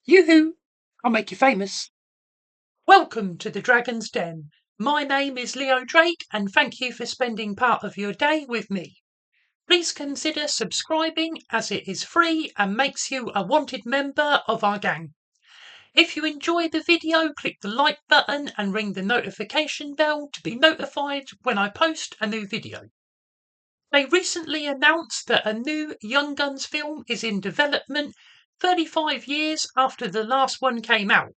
Yoo-hoo! I'll make you famous. Welcome to the Dragon's Den. My name is Leo Drake and thank you for spending part of your day with me. Please consider subscribing as it is free and makes you a wanted member of our gang. If you enjoy the video, click the like button and ring the notification bell to be notified when I post a new video. They recently announced that a new Young Guns film is in development 35 years after the last one came out.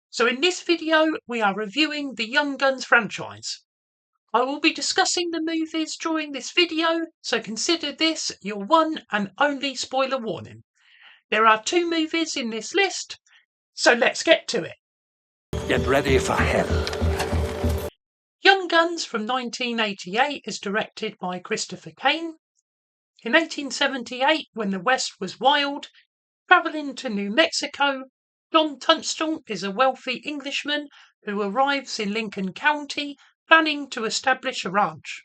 So in this video, we are reviewing the Young Guns franchise. I will be discussing the movies during this video, so consider this your one and only spoiler warning. There are 2 movies in this list, so let's get to it. Get ready for hell. Young Guns from 1988 is directed by Christopher Kane. In 1878, when the West was wild, travelling to New Mexico, John Tunstall is a wealthy Englishman who arrives in Lincoln County planning to establish a ranch.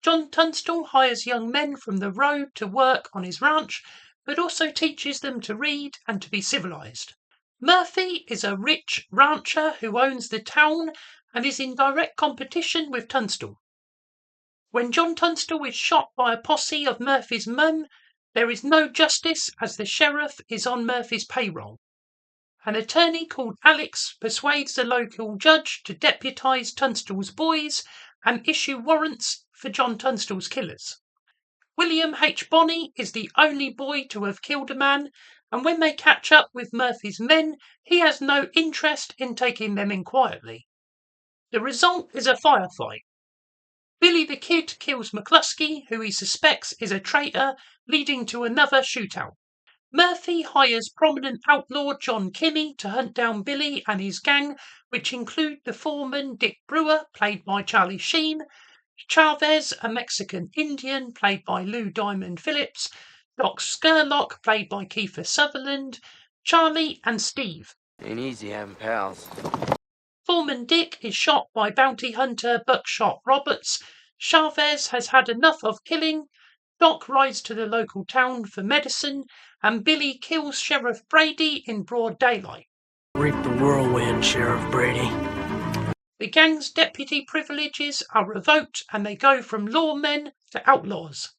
John Tunstall hires young men from the road to work on his ranch, but also teaches them to read and to be civilized. Murphy is a rich rancher who owns the town and is in direct competition with Tunstall. When John Tunstall is shot by a posse of Murphy's men, there is no justice as the sheriff is on Murphy's payroll. An attorney called Alex persuades the local judge to deputize Tunstall's boys and issue warrants for John Tunstall's killers. William H. Bonney is the only boy to have killed a man, and when they catch up with Murphy's men, he has no interest in taking them in quietly. The result is a firefight. Billy the Kid kills McCluskey, who he suspects is a traitor, leading to another shootout. Murphy hires prominent outlaw John Kimmey to hunt down Billy and his gang, which include the foreman Dick Brewer, played by Charlie Sheen, Chavez, a Mexican Indian, played by Lou Diamond Phillips, Doc Scurlock, played by Kiefer Sutherland, Charlie, and Steve. Ain't easy having pals. Foreman Dick is shot by bounty hunter Buckshot Roberts. Chavez has had enough of killing. Doc rides to the local town for medicine, and Billy kills Sheriff Brady in broad daylight. Reap the whirlwind, Sheriff Brady. The gang's deputy privileges are revoked and they go from lawmen to outlaws.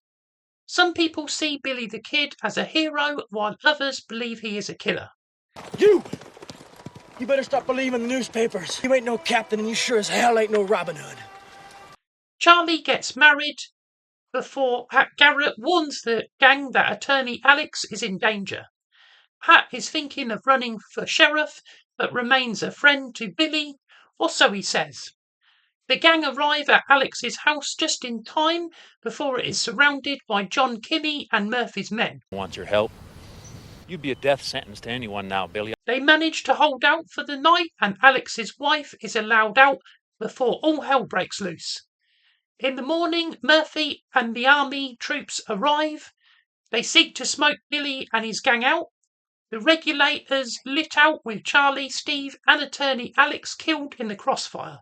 Some people see Billy the Kid as a hero, while others believe he is a killer. You better stop believing the newspapers. You ain't no captain and you sure as hell ain't no Robin Hood. Charlie gets married before Pat Garrett warns the gang that attorney Alex is in danger. Pat is thinking of running for sheriff, but remains a friend to Billy, or so he says. The gang arrive at Alex's house just in time before it is surrounded by John Kimmey and Murphy's men. Want your help? You'd be a death sentence to anyone now, Billy. They manage to hold out for the night and Alex's wife is allowed out before all hell breaks loose. In the morning, Murphy and the army troops arrive. They seek to smoke Billy and his gang out. The regulators lit out with Charlie, Steve, and attorney Alex killed in the crossfire.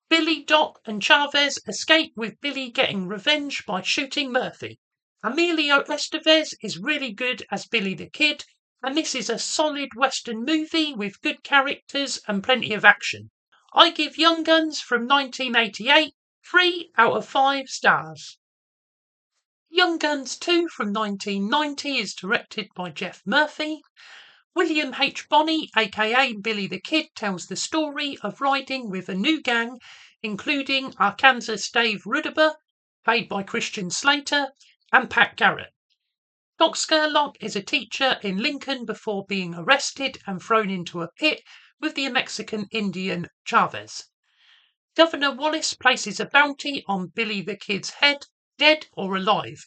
Billy, Doc, and Chavez escape with Billy getting revenge by shooting Murphy. Emilio Estevez is really good as Billy the Kid, and this is a solid Western movie with good characters and plenty of action. I give Young Guns from 1988 3 out of 5 stars. Young Guns 2 from 1990 is directed by Jeff Murphy. William H. Bonney, aka Billy the Kid, tells the story of riding with a new gang, including Arkansas Dave Rudaber, played by Christian Slater, and Pat Garrett. Doc Scurlock is a teacher in Lincoln before being arrested and thrown into a pit with the Mexican Indian Chavez. Governor Wallace places a bounty on Billy the Kid's head, dead or alive.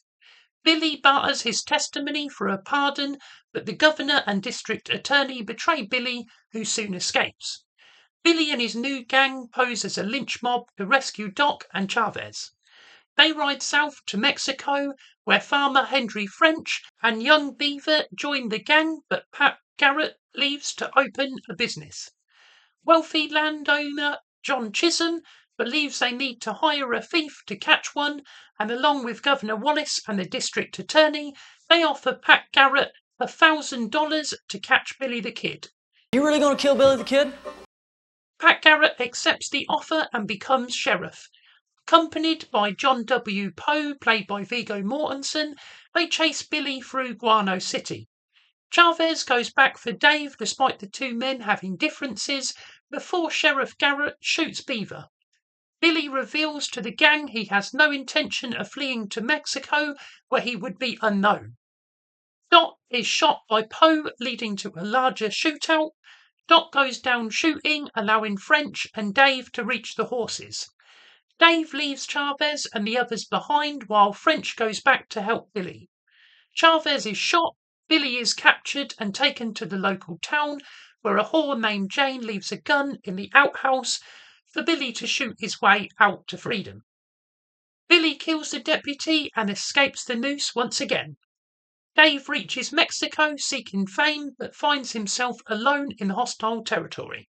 Billy barters his testimony for a pardon, but the governor and district attorney betray Billy, who soon escapes. Billy and his new gang pose as a lynch mob to rescue Doc and Chavez. They ride south to Mexico, where farmer Henry French and young Beaver join the gang, but Pat Garrett leaves to open a business. Wealthy landowner John Chisholm believes they need to hire a thief to catch one, and along with Governor Wallace and the district attorney, they offer Pat Garrett $1,000 to catch Billy the Kid. You really gonna kill Billy the Kid? Pat Garrett accepts the offer and becomes sheriff. Accompanied by John W. Poe, played by Viggo Mortensen, they chase Billy through Guano City. Chavez goes back for Dave despite the two men having differences before Sheriff Garrett shoots Beaver. Billy reveals to the gang he has no intention of fleeing to Mexico, where he would be unknown. Dot is shot by Poe, leading to a larger shootout. Dot goes down shooting, allowing French and Dave to reach the horses. Dave leaves Chavez and the others behind while French goes back to help Billy. Chavez is shot, Billy is captured and taken to the local town, where a whore named Jane leaves a gun in the outhouse for Billy to shoot his way out to freedom. Billy kills the deputy and escapes the noose once again. Dave reaches Mexico seeking fame, but finds himself alone in hostile territory.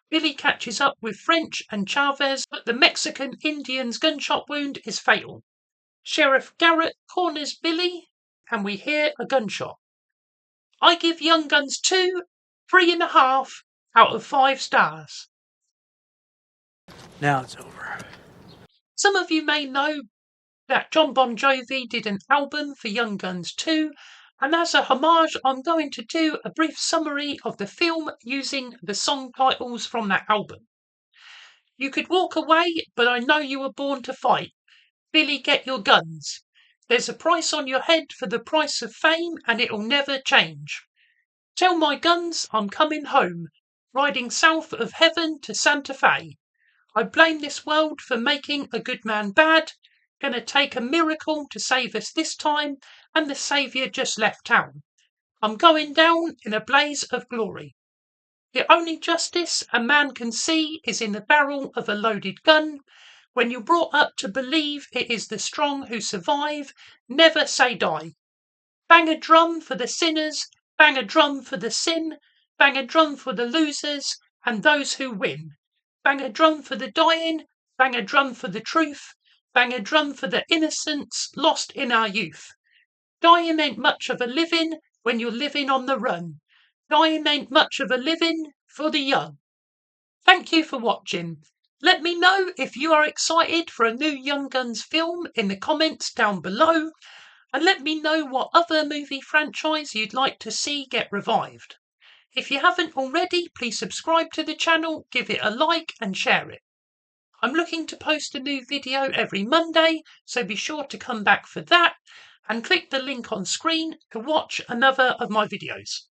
Billy catches up with French and Chavez, but the Mexican Indian's gunshot wound is fatal. Sheriff Garrett corners Billy, and we hear a gunshot. I give Young Guns 2 3.5 out of 5 stars. Now it's over. Some of you may know that John Bon Jovi did an album for Young Guns 2, and as a homage, I'm going to do a brief summary of the film using the song titles from that album. You could walk away, but I know you were born to fight. Billy, get your guns. There's a price on your head for the price of fame, and it'll never change. Tell my guns I'm coming home, riding south of heaven to Santa Fe. I blame this world for making a good man bad. Gonna take a miracle to save us this time, and the saviour just left town. I'm going down in a blaze of glory. The only justice a man can see is in the barrel of a loaded gun. When you're brought up to believe it is the strong who survive, never say die. Bang a drum for the sinners, bang a drum for the sin, bang a drum for the losers and those who win. Bang a drum for the dying, bang a drum for the truth, bang a drum for the innocents lost in our youth. Dying ain't much of a living when you're living on the run. Dying ain't much of a living for the young. Thank you for watching. Let me know if you are excited for a new Young Guns film in the comments down below, and let me know what other movie franchise you'd like to see get revived. If you haven't already, please subscribe to the channel, give it a like and share it. I'm looking to post a new video every Monday, so be sure to come back for that, and click the link on screen to watch another of my videos.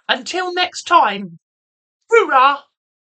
Until next time, hoorah!